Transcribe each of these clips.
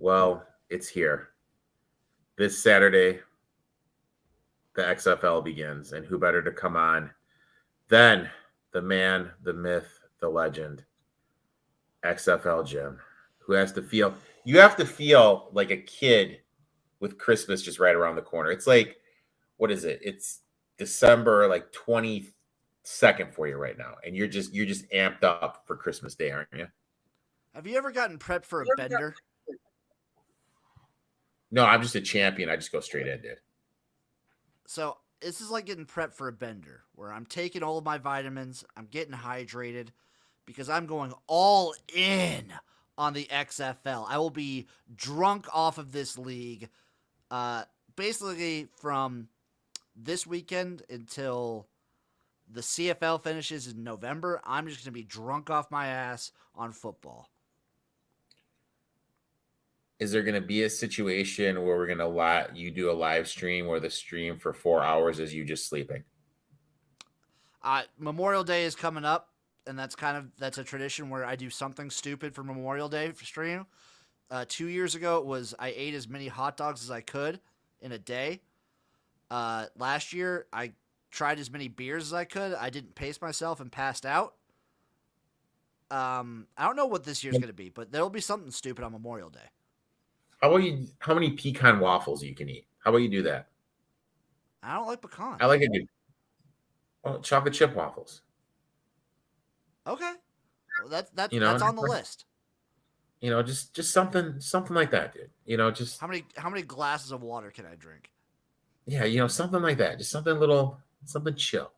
Well, it's here. This Saturday, the XFL begins, and who better to come on than the man, the myth, the legend, XFLJim, who has to feel you have to feel like a kid with Christmas just right around the corner. It's like, what is it? It's December like 22nd for you right now, and you're just amped up for Christmas Day, aren't you? Have you ever gotten prepped for a bender? No, I'm just a champion. I just go straight in, dude. So this is like getting prepped for a bender, where I'm taking all of my vitamins, I'm getting hydrated, because I'm going all in on the XFL. I will be drunk off of this league, uh, basically from this weekend until the CFL finishes in November. I'm just going to be drunk off my ass on football. Is there going to be a situation where we're going to let you do a live stream where the stream for 4 hours is you just sleeping? Memorial Day is coming up, and that's a tradition where I do something stupid for Memorial Day for stream. 2 years ago, it was I ate as many hot dogs as I could in a day. Last year, I tried as many beers as I could. I didn't pace myself and passed out. I don't know what this year's going to be, but there'll be something stupid on Memorial Day. How about you? How many pecan waffles you can eat? How about you do that? I don't like pecans. I like a good chocolate chip waffles. Okay, well, that's Just on the list. just something like that, dude. Just How many glasses of water can I drink? yeah, something like that. Just something little, something chill.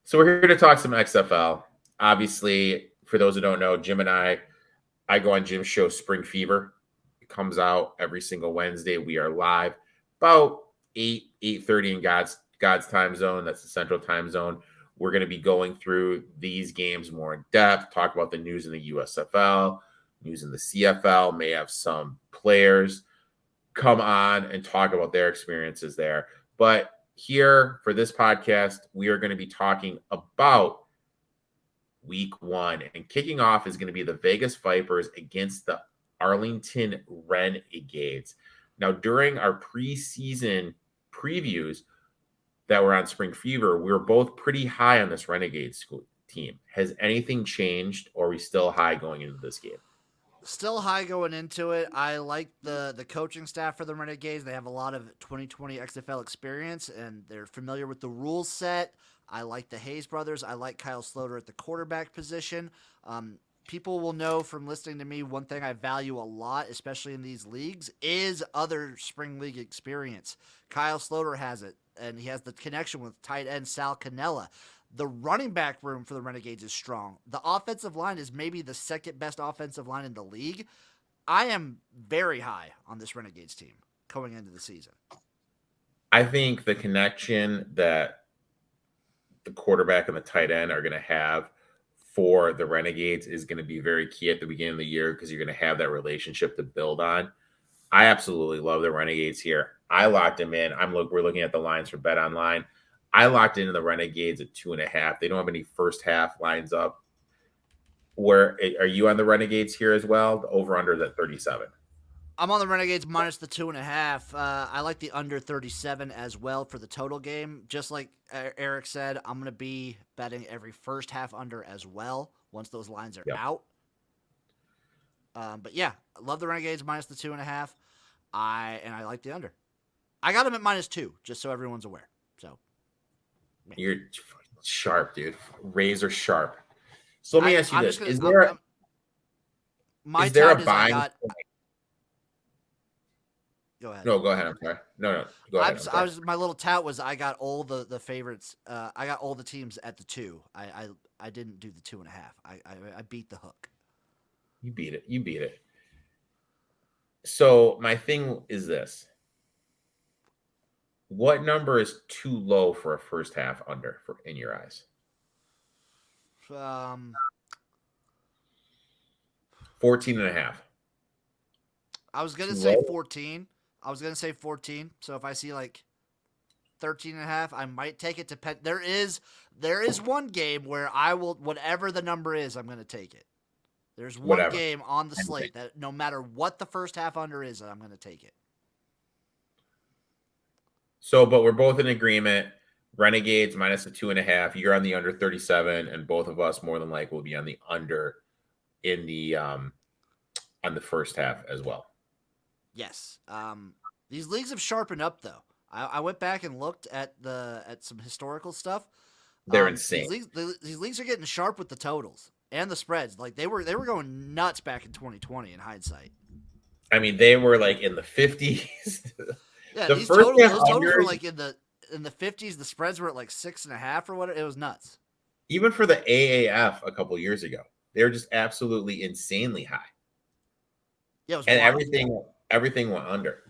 So we're here to talk some XFL. Obviously, for those who don't know, Jim and I go on Jim's show Spring Fever. It comes out every single Wednesday. We are live about 8:30 in God's time zone. That's the Central Time Zone. We're going to be going through these games more in depth, talk about the news in the USFL, news in the CFL, may have some players come on and talk about their experiences there. But here for this podcast, we are going to be talking about week one. And kicking off is going to be the Vegas Vipers against the Arlington Renegades. Now, during our preseason previews that were on Spring Fever, we were both pretty high on this Renegades school team. Has anything changed, or are we still high going into this game? Still high going into it. I like the coaching staff for the Renegades. They have a lot of 2020 XFL experience, and they're familiar with the rules set. I like the Hayes brothers. I like Kyle Sloter at the quarterback position. People will know from listening to me, one thing I value a lot, especially in these leagues, is other spring league experience. Kyle Sloter has it, and he has the connection with tight end Sal Cannella. The running back room for the Renegades is strong. The offensive line is maybe the second best offensive line in the league. I am very high on this Renegades team going into the season. I think the connection that the quarterback and the tight end are going to have for the Renegades is going to be very key at the beginning of the year, because you're going to have that relationship to build on. I absolutely love the Renegades here. I locked them in. We're looking at the lines for Bet Online. I locked into the Renegades at 2.5. They don't have any first half lines up. Where are you on the Renegades here as well? The over under is at 37. I'm on the Renegades minus the 2.5. I like the under 37 as well for the total game. Just like Eric said, I'm going to be betting every first half under as well once those lines are out. But yeah, I love the Renegades minus the 2.5. I like the under. I got them at -2, just so everyone's aware. So yeah. You're sharp, dude. Razor sharp. So let me ask you this: is there a buying? Go ahead. No, go ahead. I'm sorry. No, go ahead. My little tout was I got all the favorites. I got all the teams at the 2. I didn't do the 2.5. I beat the hook. You beat it. So my thing is this: what number is too low for a first half under in your eyes? 14.5. I was gonna say 14. So if I see like 13.5, I might take it to There is one game where I will, whatever the number is, I'm gonna take it. There's one Whatever. game on the Anything. slate that no matter what the first half under is, I'm going to take it. So, but we're both in agreement. Renegades minus the 2.5. You're on the under 37, and both of us more than likely will be on the under in the on the first half as well. Yes. These leagues have sharpened up though. I went back and looked at some historical stuff. They're insane. These leagues are getting sharp with the totals and the spreads. Like they were going nuts back in 2020 in hindsight. I mean, they were like in the 50s. Yeah, The those first half totals were unders, like in the 50s. The spreads were at like 6.5 or whatever. It was nuts. even for the AAF a couple years ago, they were just absolutely insanely high. Yeah, it was And wild. everything went under.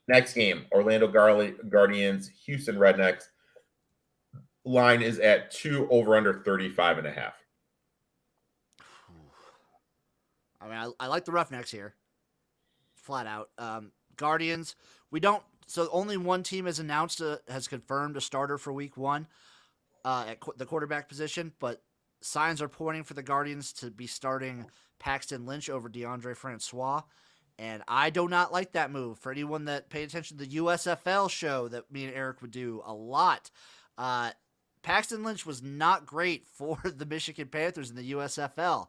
Next game, Orlando Guardians, Houston Rednecks. Line is at 2 over under 35.5. I mean, I like the Roughnecks here, flat out. Guardians, we don't. So only one team has confirmed a starter for Week 1 at the quarterback position, but signs are pointing for the Guardians to be starting Paxton Lynch over DeAndre Francois. And I do not like that move. For anyone that paid attention to the USFL show that me and Eric would do a lot, Paxton Lynch was not great for the Michigan Panthers in the USFL.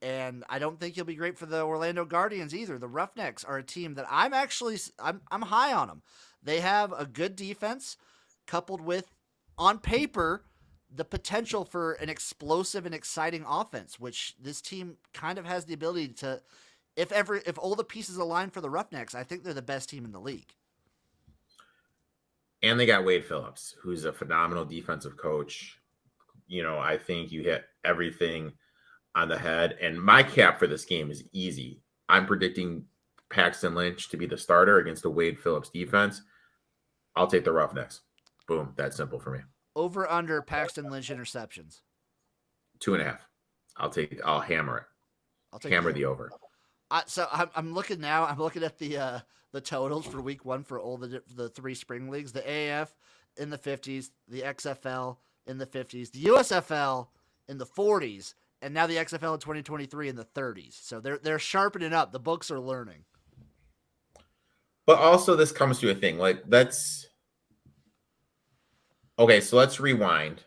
And I don't think he'll be great for the Orlando Guardians either. The Roughnecks are a team that I'm high on them. They have a good defense coupled with, on paper, the potential for an explosive and exciting offense, which this team kind of has the ability to. If all the pieces align for the Roughnecks, I think they're the best team in the league. And they got Wade Phillips, who's a phenomenal defensive coach. I think you hit everything on the head. And my cap for this game is easy. I'm predicting Paxton Lynch to be the starter against a Wade Phillips defense. I'll take the Roughnecks. Boom. That's simple for me. Over under Paxton Lynch interceptions. 2.5. I'll hammer it. I'll take hammer the over. So I'm looking now. I'm looking at the totals for Week 1 for all the 3 spring leagues. The AAF in the 50s, the XFL in the 50s, the USFL in the 40s, and now the XFL in 2023 in the 30s. So they're sharpening up. The books are learning. But also, this comes to a thing. Like, let's rewind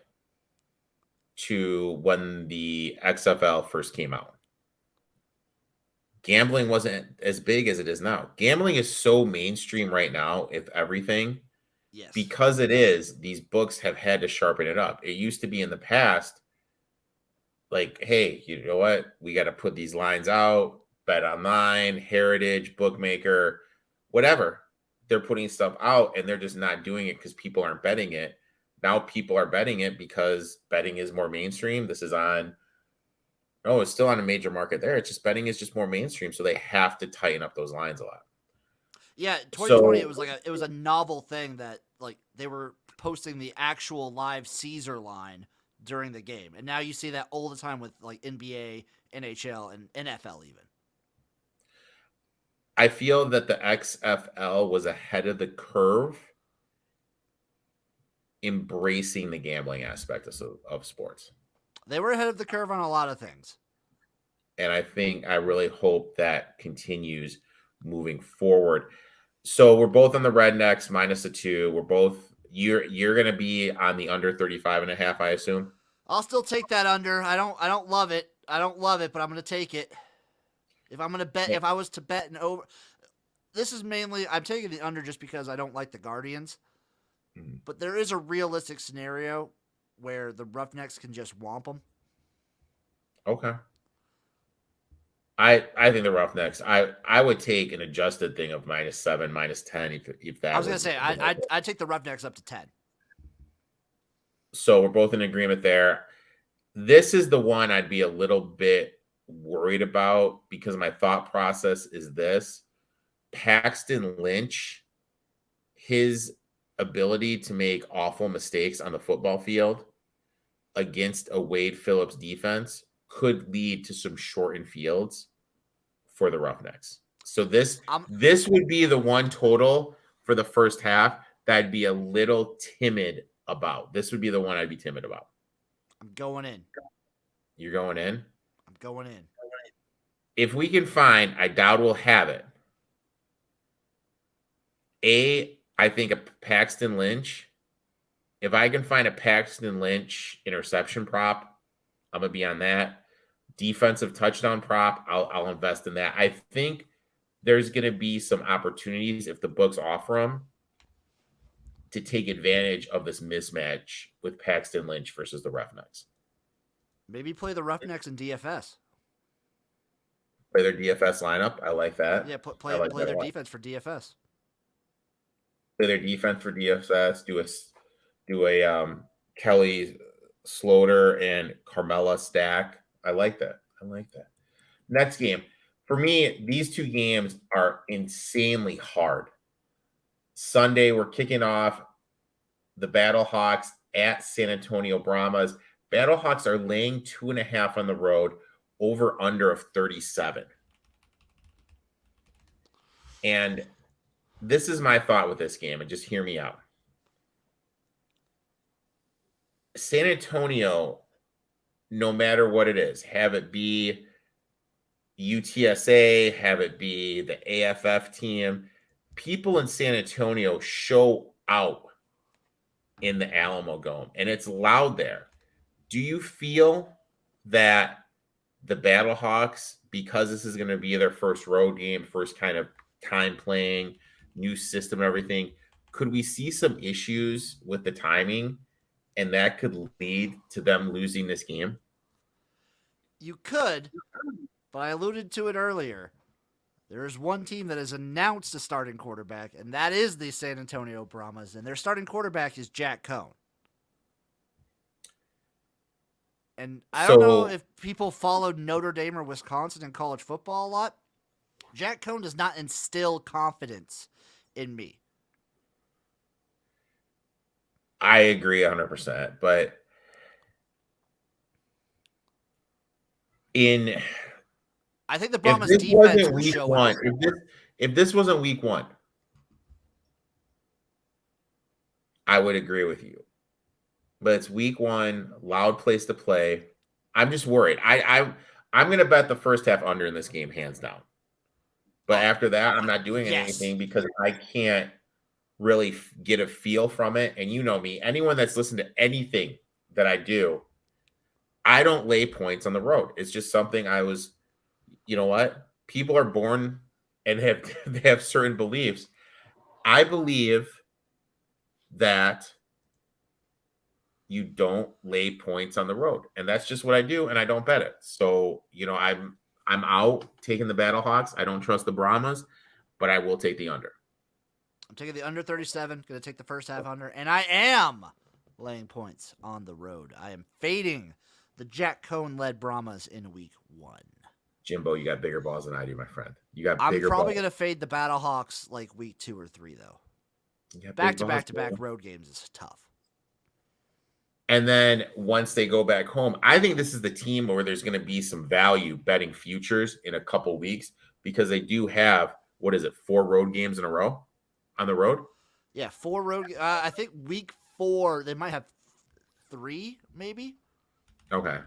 to when the XFL first came out. Gambling wasn't as big as it is now. Gambling is so mainstream right now, if everything. Yes. Because it is, these books have had to sharpen it up. It used to be in the past, like, hey, you know what? We got to put these lines out, Bet Online, Heritage, Bookmaker, whatever. They're putting stuff out and they're just not doing it because people aren't betting it. Now people are betting it because betting is more mainstream. This is on... Oh, it's still on a major market there. It's just betting is just more mainstream, so they have to tighten up those lines a lot. Yeah, 2020 it was a novel thing that like they were posting the actual live Caesar line during the game, and now you see that all the time with like NBA, NHL, and NFL even. I feel that the XFL was ahead of the curve, embracing the gambling aspect of sports. They were ahead of the curve on a lot of things. And I really hope that continues moving forward. So we're both on the Rednecks minus the 2. We're both, you're going to be on the under 35.5, I assume. I'll still take that under. I don't love it. But I'm going to take it. If I'm going to bet, if I was to bet an over, this is mainly, I'm taking the under just because I don't like the Guardians. Mm-hmm. But there is a realistic scenario where the Roughnecks can just whomp them. Okay. I think the Roughnecks. I would take an adjusted thing of -7, -10 if that. I was gonna say I'd take the Roughnecks up to 10. So we're both in agreement there. This is the one I'd be a little bit worried about because my thought process is this: Paxton Lynch, his ability to make awful mistakes on the football field against a Wade Phillips defense could lead to some shortened fields for the Roughnecks. So this would be the one total for the first half that I'd be a little timid about. This would be the one I'd be timid about. I'm going in. You're going in? I'm going in. if we can find, I doubt we'll have it. I think a Paxton Lynch. If I can find a Paxton Lynch interception prop, I'm gonna be on that. Defensive touchdown prop, I'll invest in that. I think there's gonna be some opportunities if the books offer them to take advantage of this mismatch with Paxton Lynch versus the Roughnecks. Maybe play the Roughnecks in DFS. Play their DFS lineup. I like that. Yeah, I like play that a their lot. defense for DFS. Play their defense for DFS. Do a Kelly Sloter and Carmella stack. I like that. I like that. Next game. For me, these two games are insanely hard. Sunday, we're kicking off the Battlehawks at San Antonio Brahmas. Battlehawks are laying 2.5 on the road, over under of 37. And this is my thought with this game, and just hear me out. San Antonio, no matter what it is, have it be UTSA, have it be the AFF team, people in San Antonio show out in the Alamo Dome, and it's loud there. Do you feel that the Battlehawks, because this is going to be their first road game, first kind of time playing, new system and everything, could we see some issues with the timing, and that could lead to them losing this game? You could, but I alluded to it earlier. There's one team that has announced a starting quarterback, and that is the San Antonio Brahmas, and their starting quarterback is Jack Cohn. And I don't know if people followed Notre Dame or Wisconsin in college football a lot. Jack Cohn does not instill confidence in me. I agree 100%, but I think the if Brahmas this defense wasn't will week show one, out. if this wasn't week one, I would agree with you. But it's week one, loud place to play. I'm just worried. I'm going to bet the first half under in this game, hands down. But after that, I'm not doing anything because I can't really get a feel from it. And you know me, anyone that's listened to anything that I do, I don't lay points on the road. It's just something you know what? People are born and they have certain beliefs. I believe that you don't lay points on the road, and that's just what I do, and I don't bet it. So, I'm out taking the Battlehawks. I don't trust the Brahmas, but I will take the under. I'm taking the under 37, going to take the first half under, and I am laying points on the road. I am fading the Jack Cohn-led Brahmas in week one. Jimbo, you got bigger balls than I do, my friend. You got I'm bigger probably balls. going to fade the Battlehawks like week 2 or 3, though. Back-to-back road games is tough. And then once they go back home, I think this is the team where there's going to be some value betting futures in a couple weeks because they do have, 4 road games in a row on the road? Yeah, 4 road. I think week 4, they might have 3, maybe. Okay.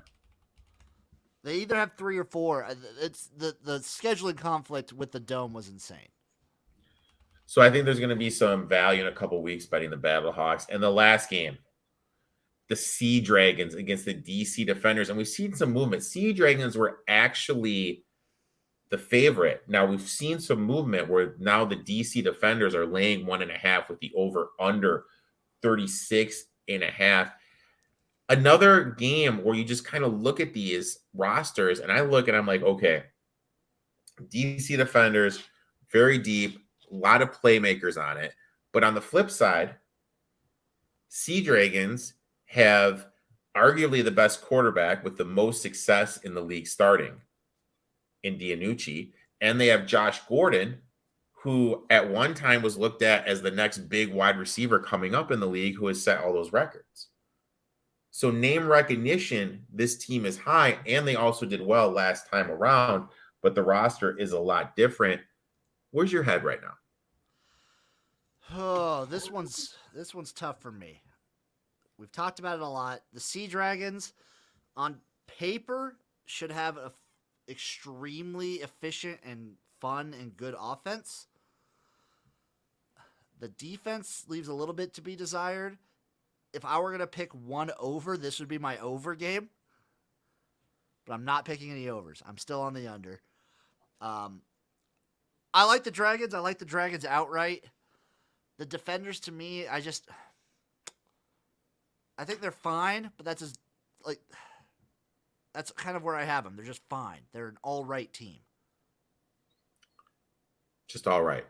They either have 3 or 4. It's the scheduling conflict with the Dome was insane. So I think there's going to be some value in a couple weeks betting the Battlehawks. And the last game, the Sea Dragons against the DC Defenders. And we've seen some movement. Sea Dragons were actually the favorite. Now we've seen some movement where now the DC Defenders are laying 1.5 with the over under 36.5. Another game where you just kind of look at these rosters and I look and I'm like, okay, DC Defenders, very deep, a lot of playmakers on it. But on the flip side, Sea Dragons have arguably the best quarterback with the most success in the league starting in Dianucci. And they have Josh Gordon, who at one time was looked at as the next big wide receiver coming up in the league, who has set all those records. So name recognition, this team is high, and they also did well last time around, but the roster is a lot different. Where's your head right now? Oh, this one's tough for me. We've talked about it a lot. The Sea Dragons, on paper, should have extremely efficient and fun and good offense. The defense leaves a little bit to be desired. If I were going to pick one over, this would be my over game. But I'm not picking any overs. I'm still on the under. I like the Dragons. I like the Dragons outright. The defenders, to me, I think they're fine, but that's kind of where I have them. They're just fine. They're an all right team. Just all right.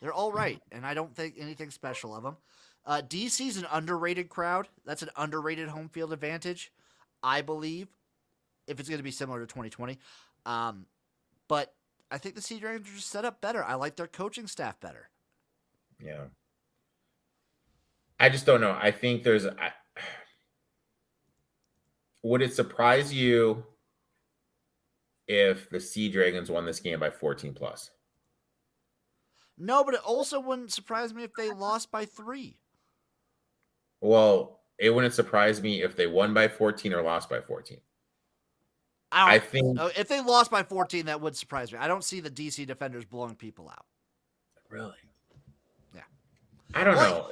They're all right, and I don't think anything special of them. DC's an underrated crowd. That's an underrated home field advantage, I believe, if it's going to be similar to 2020. But I think the Sea Dragons are just set up better. I like their coaching staff better. Yeah. I just don't know. I think would it surprise you if the Sea Dragons won this game by 14 plus? No, but it also wouldn't surprise me if they lost by 3. Well, it wouldn't surprise me if they won by 14 or lost by 14. I think if they lost by 14, that would surprise me. I don't see the DC defenders blowing people out. Really? Yeah. I don't know.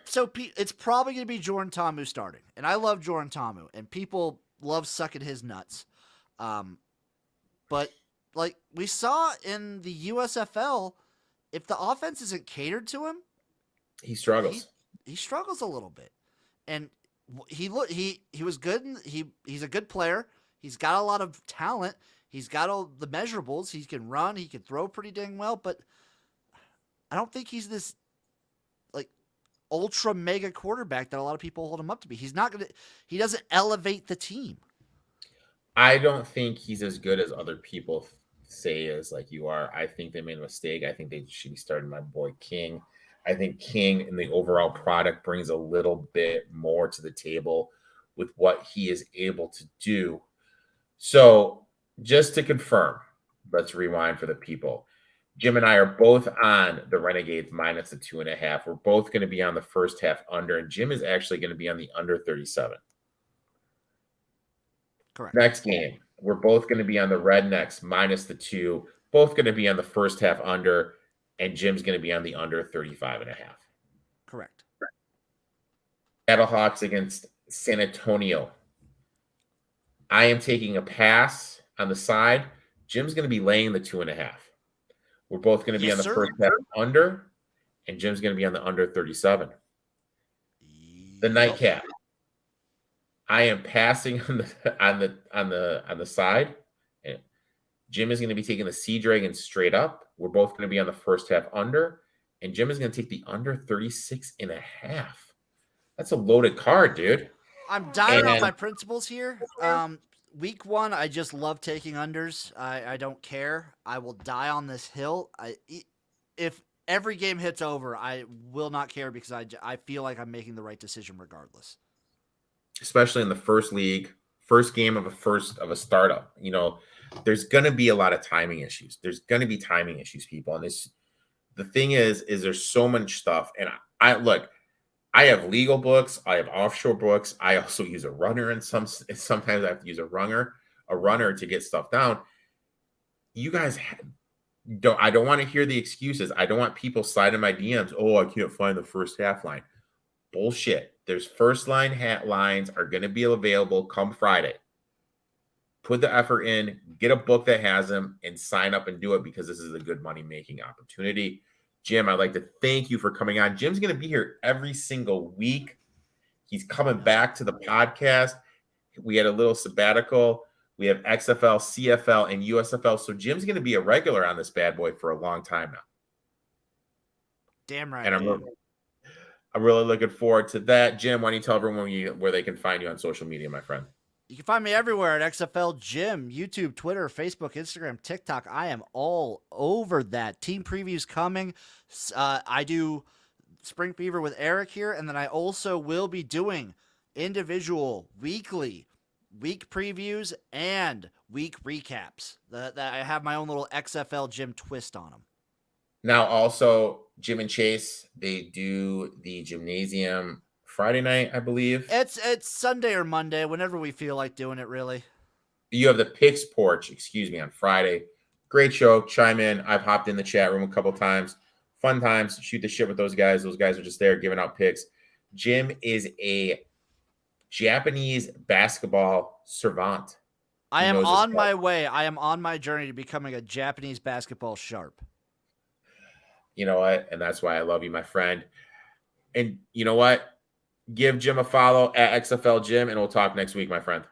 So it's probably going to be Jordan Ta'amu starting. And I love Jordan Ta'amu. And people love sucking his nuts. But like we saw in the USFL, if the offense isn't catered to him, he struggles. He struggles a little bit. And he was good. He's a good player. He's got a lot of talent. He's got all the measurables. He can run. He can throw pretty dang well. But I don't think he's this like ultra mega quarterback that a lot of people hold him up to be. He doesn't elevate the team. I don't think he's as good as other people say as like you are. I think they made a mistake. I think they should be starting my boy King. I think King in the overall product brings a little bit more to the table with what he is able to do. So just to confirm, let's rewind for the people. Jim and I are both on the Renegades minus the 2.5. We're both going to be on the first half under, and Jim is actually going to be on the under 37. Correct. Next game, we're both going to be on the Rednecks minus the 2, both going to be on the first half under, and Jim's going to be on the under 35.5. Correct. Battlehawks against San Antonio. I am taking a pass on the side. Jim's going to be laying the 2.5. We're both going to be on the first half under, and Jim's going to be on the under 37. The nightcap. I am passing on the side. And Jim is going to be taking the Sea Dragon straight up. We're both going to be on the first half under, and Jim is going to take the under 36.5. That's a loaded card, dude. I'm dying on my principles here. Week 1, I just love taking unders. I don't care. I will die on this hill. If every game hits over, I will not care because I feel like I'm making the right decision regardless. Especially in the first game of a startup. You know, there's going to be a lot of timing issues. There's going to be timing issues, people. And the thing is there's so much stuff. And I have legal books. I have offshore books. I also use a runner, and sometimes I have to use a runner to get stuff down. You guys I don't want to hear the excuses. I don't want people sliding my DMs. Oh, I can't find the first half line. Bullshit. There's first line hat lines are going to be available come Friday. Put the effort in, get a book that has them, and sign up and do it because this is a good money-making opportunity. Jim, I'd like to thank you for coming on. Jim's going to be here every single week. He's coming back to the podcast. We had a little sabbatical. We have XFL, CFL, and USFL. So Jim's going to be a regular on this bad boy for a long time now. Damn right. And I'm really looking forward to that. Jim, why don't you tell everyone where they can find you on social media, my friend? You can find me everywhere at XFLJim, YouTube, Twitter, Facebook, Instagram, TikTok. I am all over that. Team previews coming. I do Spring Fever with Eric here, and then I also will be doing individual weekly week previews and week recaps. That I have my own little XFLJim twist on them. Now, also, Jim and Chase, they do the gymnasium Friday night, I believe. It's Sunday or Monday, whenever we feel like doing it, really. You have the Picks Porch, on Friday. Great show. Chime in. I've hopped in the chat room a couple times. Fun times. Shoot the shit with those guys. Those guys are just there giving out picks. Jim is a Japanese basketball savant. I am on my way. I am on my journey to becoming a Japanese basketball sharp. You know what? And that's why I love you, my friend. And you know what? Give Jim a follow at XFLJim, and we'll talk next week, my friend.